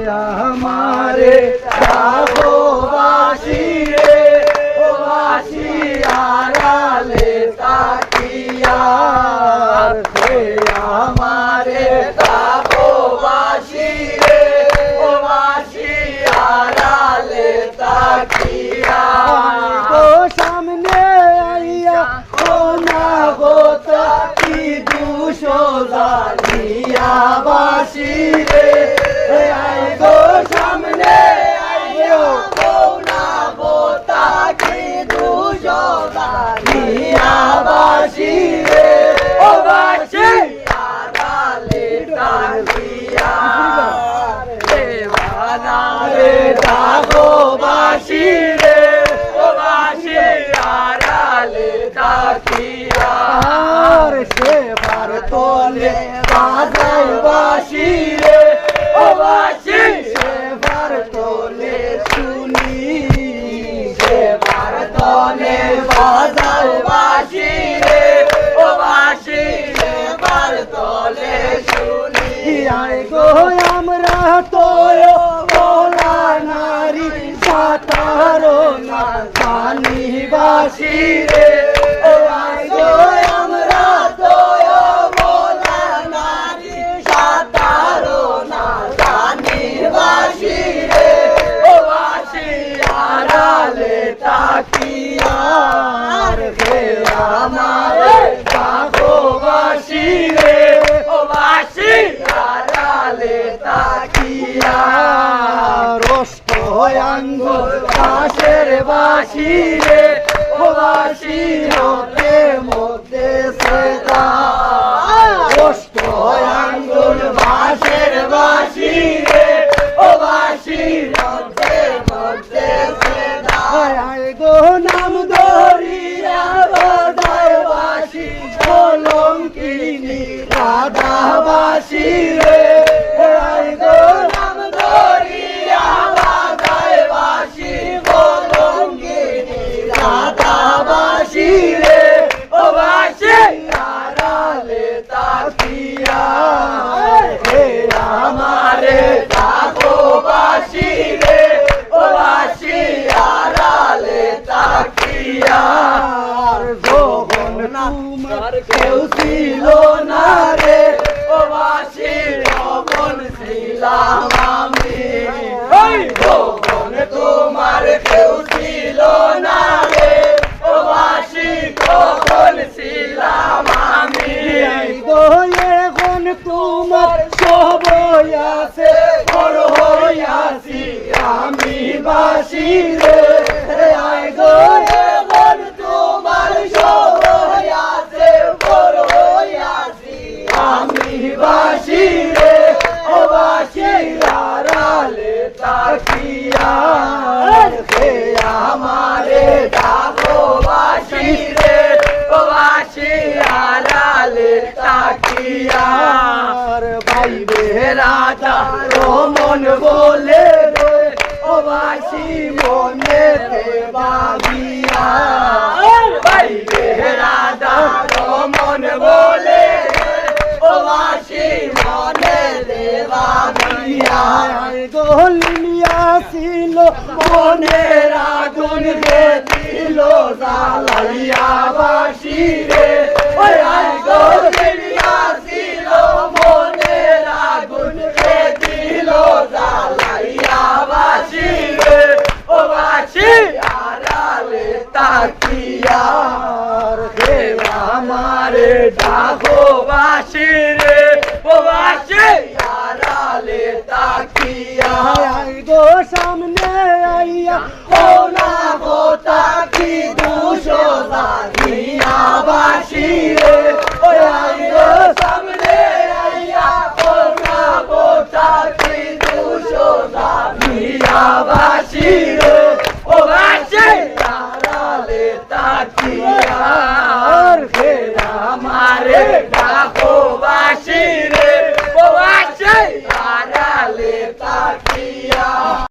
আমারে ডাকো বাসি রে ও বাসি আড়ালে তাকিয়া হে আমারে ডাকো বাসি রে ও বাসি আড়ালে তাকিয়া গো সামনে আইয়া ও না গো তাকি দুশো জানিয়া বাসি রে আই গো সামনে আইয়া ও না গো তাকি দুশো জানিয়া বাসি রে ও বাসি আড়ালে তাকিয়া দেওয়ানা রে ডাকো বাসি রে ও বাসি আড়ালে তাকিয়া সেবার তোলে বাজাই বাসি রে ও বাসি সেবার তোলে শুনি সেবার তোলে বাজাই বাসি রে ও বাসি সেবার তোলে শুনি আয় গো আমরা তো বলা নারী সাতারো না জানি বাসি রে ও আয় গো আমরা তো বলা নারী সাতারো না জানি বাসি রে ও বাসি আড়ালে তাকিয়া রে আমারে ডাকো বাসি রে ও বাসি আড়ালে তাকিয়া রোষ্ট আঙ্গুর বাঁশের বাসি রে ও বাসি মধ্যে মধ্যে সেদা রোষ্ট আঙ্গুর বাঁশের বাসি রে ও বাসি মধ্যে মধ্যে সেদা আয় গো নাম ধরিয়া বাজায় বাসি কলঙ্কিনী রাধা বাসি রে আয় গো নাম ধরিয়া বাজায় বাসি কলঙ্কিনী রাধা বাসি রে ও বাসি আড়ালে তাকিয়া হে আমারে ডাকো বাসি রে ও বাসি আড়ালে তাকিয়া যখন তোমার কেউ ছিল না রে ও বাসি তখন ছিলাম আমি যখন তোমার কেউ ছিল না রে ও বাসি তখন ছিলাম আমি এখন তোমার সব আছে বড় হইয়াছি আমি বাসি রে আয় গো এখন তোমার সব আছে বড় হইয়াছি আমি বাসি রে ও বাসি আড়ালে তাকিয়া হে আমারে ডাকো বাসি রে ও বাসি আড়ালে তাকিয়া বাইরে রাজা রমন বলে রে ও বাসি মনেতে ভাবিয়া বাইরে রাজা রমন বলে ও বাসি মনেতে ভাবিয়া গলিয়া ছিল মনের আগুন রে দিল জ্বালাইয়া বাসি রে ওই আই গলিয়া ছিল মনের আগুন রে দিল জ্বালাইয়া বাসি রে ও বাসি আড়ালে তাকিয়া হে আমারে ডাকো বাসি রে ও বাসি আড়ালে তাকিয়া গো সামনে আইয়া ও না গো তাকি দুশো জানিয়া বাসি রে ও আই গো সামনে আইয়া ও না গো তাকি দুশো জানিয়া